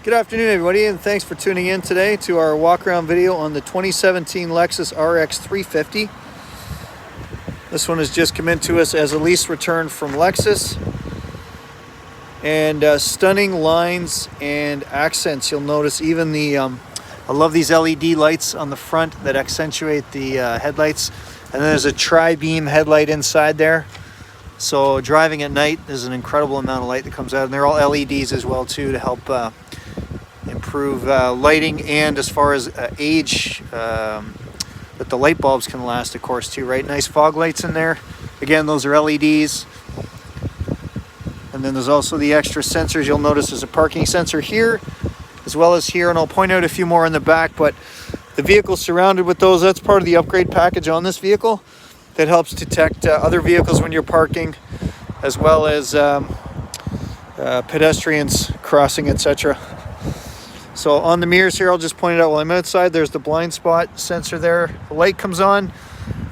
Good afternoon, everybody, and thanks for tuning in today to our walk-around video on the 2017 Lexus RX350. This one has just come into us as a lease return from Lexus. And stunning lines and accents. You'll notice even the, I love these LED lights on the front that accentuate the headlights. And then there's a tri-beam headlight inside there. So driving at night, there's an incredible amount of light that comes out. And they're all LEDs as well, too, to help improve lighting, and as far as age that the light bulbs can last, of course, too, right? Nice fog lights in there. Again, those are LEDs. And then there's also the extra sensors. You'll notice there's a parking sensor here as well as here, and I'll point out a few more in the back, but the vehicle's surrounded with those. That's part of the upgrade package on this vehicle that helps detect other vehicles when you're parking, as well as pedestrians crossing, etc. So on the mirrors here, I'll just point it out while I'm outside. There's the blind spot sensor there. The light comes on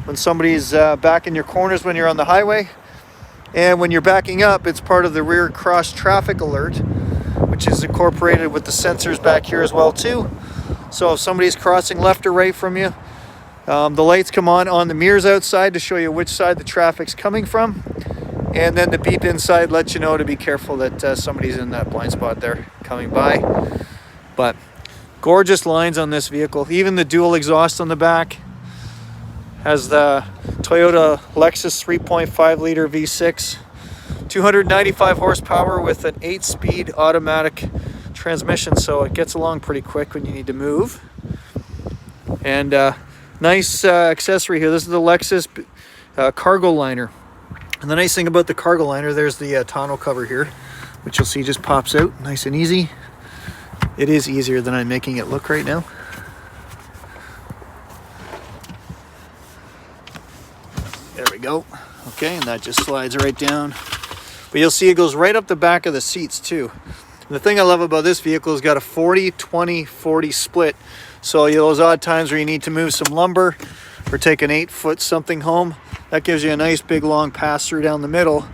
when somebody's back in your corners when you're on the highway. And when you're backing up, it's part of the rear cross traffic alert, which is incorporated with the sensors back here as well too. So if somebody's crossing left or right from you, the lights come on the mirrors outside to show you which side the traffic's coming from. And then the beep inside lets you know to be careful that somebody's in that blind spot there coming by. But gorgeous lines on this vehicle. Even the dual exhaust on the back has the Toyota Lexus 3.5 liter V6, 295 horsepower with an 8-speed automatic transmission, so it gets along pretty quick when you need to move. And nice accessory here. This is the Lexus cargo liner. And the nice thing about the cargo liner, there's the tonneau cover here, which you'll see just pops out nice and easy. It is easier than I'm making it look right now. There we go. Okay, and that just slides right down. But you'll see it goes right up the back of the seats too. And the thing I love about this vehicle is got a 40-20-40 split. So those odd times where you need to move some lumber or take an 8-foot something home, that gives you a nice big long pass through down the middle,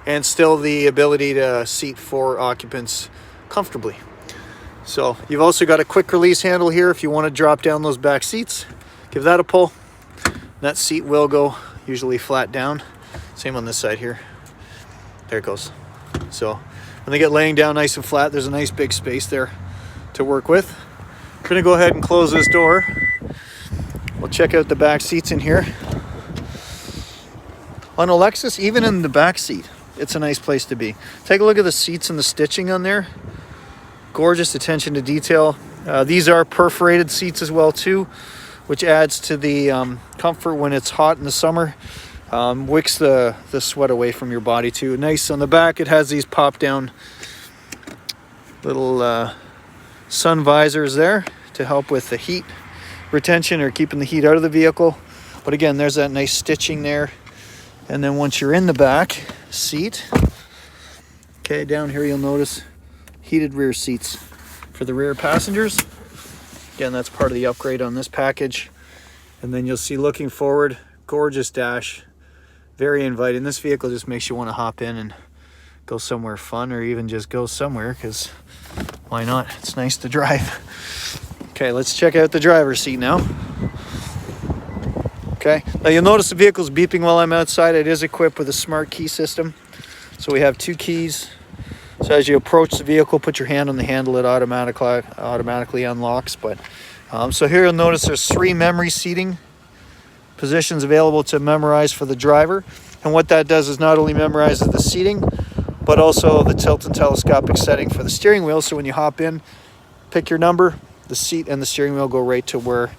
and still the ability to seat 4 occupants comfortably. So you've also got a quick release handle here if you want to drop down those back seats. Give that a pull. That seat will go usually flat down. Same on this side here. There it goes. So when they get laying down nice and flat, there's a nice big space there to work with. We're going to go ahead and close this door. We'll check out the back seats in here. On a Lexus, even in the back seat, it's a nice place to be. Take a look at the seats and the stitching on there. Gorgeous attention to detail. These are perforated seats as well too, which adds to the comfort when it's hot in the summer. Wicks the sweat away from your body too. Nice on the back. It has these pop down little sun visors there to help with the heat retention or keeping the heat out of the vehicle. But again, there's that nice stitching there. And then once you're in the back seat, okay, down here you'll notice heated rear seats for the rear passengers. Again, that's part of the upgrade on this package. And then you'll see looking forward, gorgeous dash, very inviting. This vehicle just makes you want to hop in and go somewhere fun, or even just go somewhere, because why not? It's nice to drive. Okay, let's check out the driver's seat now. Okay, now you'll notice the vehicle's beeping while I'm outside. It is equipped with a SMARTkey system. So we have 2 keys. So as you approach the vehicle, put your hand on the handle, it automatically unlocks. But so here you'll notice there's 3 memory seating positions available to memorize for the driver. And what that does is not only memorizes the seating, but also the tilt and telescopic setting for the steering wheel. So when you hop in, pick your number, the seat and the steering wheel go right to where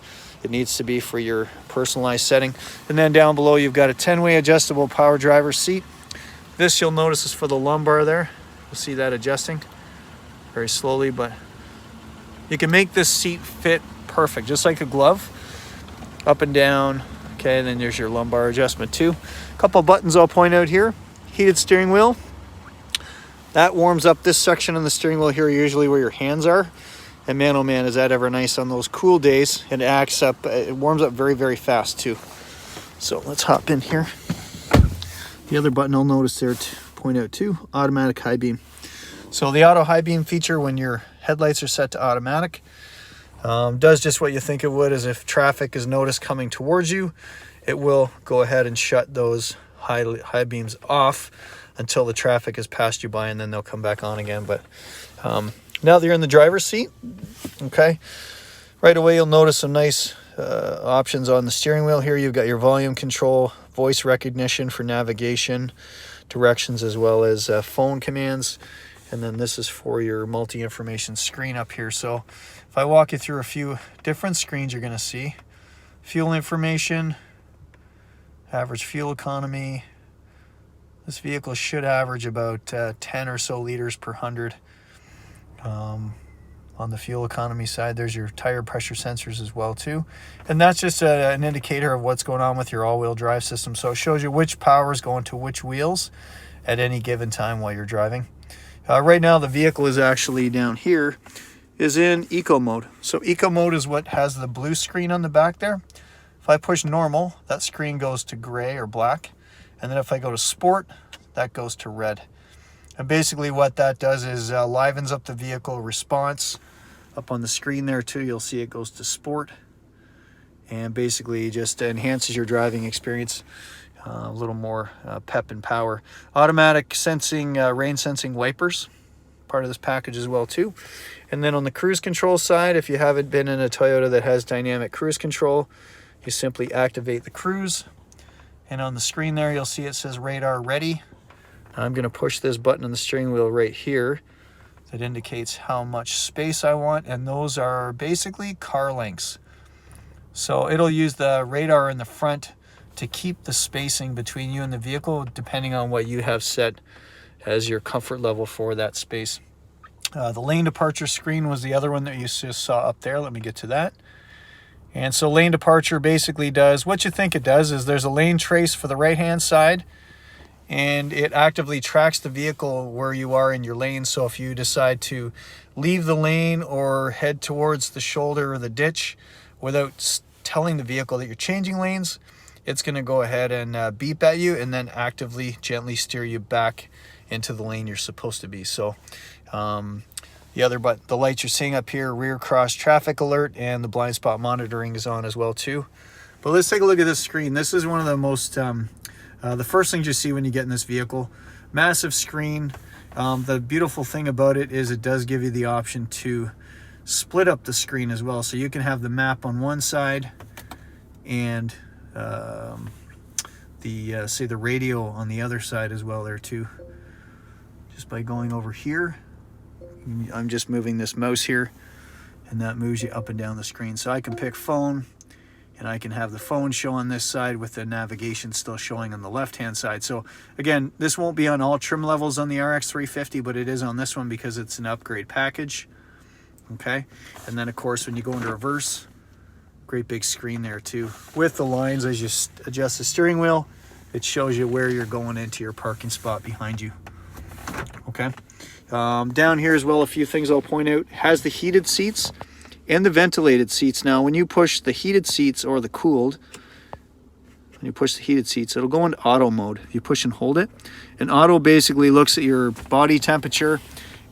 it needs to be for your personalized setting. And then down below, you've got a 10-way adjustable power driver seat. This you'll notice is for the lumbar there. You'll see that adjusting very slowly, but you can make this seat fit perfect, just like a glove, up and down. Okay, and then there's your lumbar adjustment too. A couple buttons I'll point out here. Heated steering wheel. That warms up this section on the steering wheel here, usually where your hands are. And man, oh man, is that ever nice on those cool days. It warms up very, very fast too. So let's hop in here. The other button I'll notice there to point out too, automatic high beam. So the auto high beam feature, when your headlights are set to automatic, does just what you think it would. Is if traffic is noticed coming towards you, it will go ahead and shut those high beams off until the traffic has passed you by, and then they'll come back on again. But now that you're in the driver's seat, okay, right away you'll notice some nice options on the steering wheel here. You've got your volume control, voice recognition for navigation, directions, as well as phone commands. And then this is for your multi-information screen up here. So if I walk you through a few different screens, you're going to see fuel information, average fuel economy. This vehicle should average about 10 or so liters per 100. On the fuel economy side, there's your tire pressure sensors as well too. And that's just an indicator of what's going on with your all-wheel drive system. So it shows you which power is going to which wheels at any given time while you're driving. Right now the vehicle is actually down here, is in eco mode. So eco mode is what has the blue screen on the back there. If I push normal, that screen goes to gray or black. And then if I go to sport, that goes to red. And basically what that does is livens up the vehicle response. Up on the screen there too, you'll see it goes to sport, and basically just enhances your driving experience. A little more pep and power. Automatic sensing, rain sensing wipers, part of this package as well too. And then on the cruise control side, if you haven't been in a Toyota that has dynamic cruise control, you simply activate the cruise. And on the screen there, you'll see it says radar ready. I'm going to push this button on the steering wheel right here. That indicates how much space I want, and those are basically car lengths. So it'll use the radar in the front to keep the spacing between you and the vehicle, depending on what you have set as your comfort level for that space. The lane departure screen was the other one that you just saw up there. Let me get to that. And so lane departure basically does what you think it does. Is there's a lane trace for the right hand side, and it actively tracks the vehicle where you are in your lane. So if you decide to leave the lane or head towards the shoulder or the ditch without telling the vehicle that you're changing lanes, it's going to go ahead and beep at you and then actively gently steer you back into the lane you're supposed to be. So the lights you're seeing up here, rear cross traffic alert, and the blind spot monitoring is on as well too. But let's take a look at this screen. This is one of the most the first things you see when you get in this vehicle. Massive screen. The beautiful thing about it is it does give you the option to split up the screen as well. So you can have the map on one side and say the radio on the other side as well there too. Just by going over here, I'm just moving this mouse here, and that moves you up and down the screen. So I can pick phone, and I can have the phone show on this side with the navigation still showing on the left-hand side. So again, this won't be on all trim levels on the RX350, but it is on this one because it's an upgrade package. Okay, and then of course when you go into reverse, great big screen there too. With the lines, as you adjust the steering wheel, it shows you where you're going into your parking spot behind you. Okay, down here as well, a few things I'll point out. It has the heated seats and the ventilated seats. Now when you push the heated seats or the cooled, when you push the heated seats, it'll go into auto mode. You push and hold it, and auto basically looks at your body temperature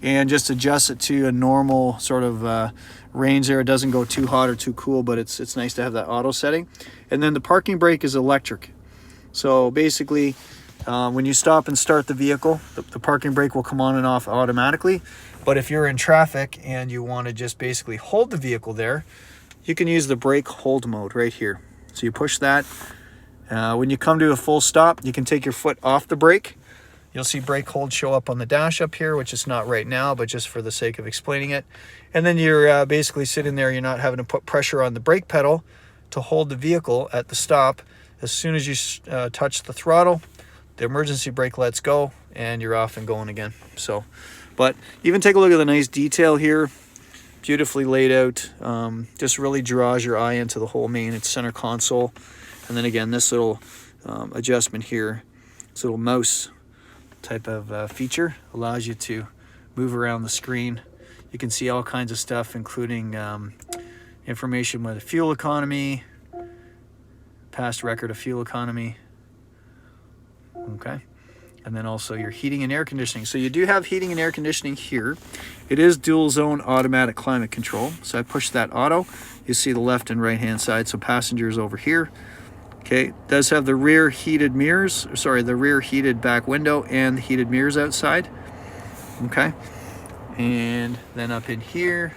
and just adjusts it to a normal sort of range there. It doesn't go too hot or too cool, but it's nice to have that auto setting. And then the parking brake is electric. So basically when you stop and start the vehicle, the parking brake will come on and off automatically. But if you're in traffic and you want to just basically hold the vehicle there, you can use the brake hold mode right here. So you push that. When you come to a full stop, you can take your foot off the brake. You'll see brake hold show up on the dash up here, which is not right now, but just for the sake of explaining it. And then you're basically sitting there, you're not having to put pressure on the brake pedal to hold the vehicle at the stop. As soon as you touch the throttle, the emergency brake lets go and you're off and going again. So, but even take a look at the nice detail here, beautifully laid out. Just really draws your eye into the whole main center console. And then again, this little adjustment here, this little mouse type of feature allows you to move around the screen. You can see all kinds of stuff, including information with the fuel economy, past record of fuel economy. Okay, and then also your heating and air conditioning. So you do have heating and air conditioning here. It is dual zone automatic climate control. So I push that auto. You see the left and right hand side. So passengers over here. Okay, it does have the rear heated mirrors, sorry, the rear heated back window and the heated mirrors outside. Okay, and then up in here,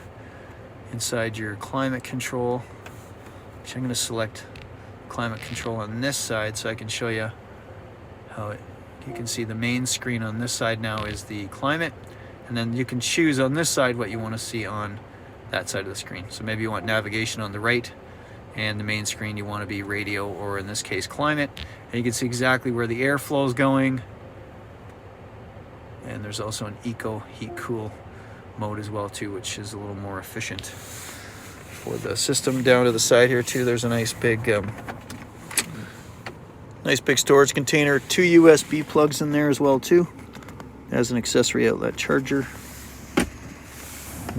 inside your climate control, which I'm going to select climate control on this side so I can show you how it, you can see the main screen on this side now is the climate, and then you can choose on this side what you want to see on that side of the screen. So maybe you want navigation on the right, and the main screen you want to be radio, or in this case climate, and you can see exactly where the airflow is going. And there's also an eco heat cool mode as well too, which is a little more efficient for the system. Down to the side here too, there's a nice big storage container, 2 USB plugs in there as well too. As an accessory outlet charger.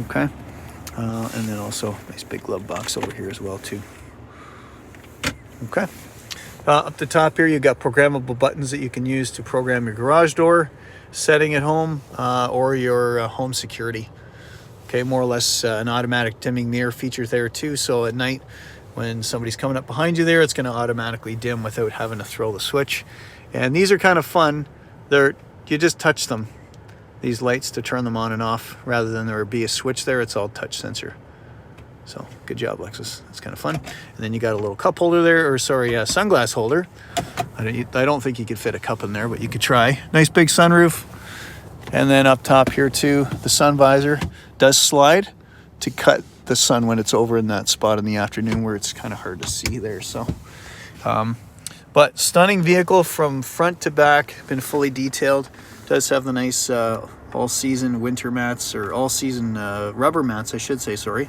Okay, and then also nice big glove box over here as well too. Okay, up the top here you've got programmable buttons that you can use to program your garage door, setting at home, or your home security. Okay, more or less an automatic dimming mirror feature there too. So at night when somebody's coming up behind you there, it's going to automatically dim without having to throw the switch. And these are kind of fun. You just touch them, these lights, to turn them on and off, rather than there be a switch there. It's all touch sensor. So good job, Lexus. That's kind of fun. And then you got a little cup holder there, or sorry, sunglass holder. I don't think you could fit a cup in there, but you could try. Nice big sunroof. And then up top here too, the sun visor does slide to cut the sun when it's over in that spot in the afternoon where it's kind of hard to see there. So, but stunning vehicle from front to back, been fully detailed. Does have the nice all-season winter mats, or all-season rubber mats, I should say, sorry.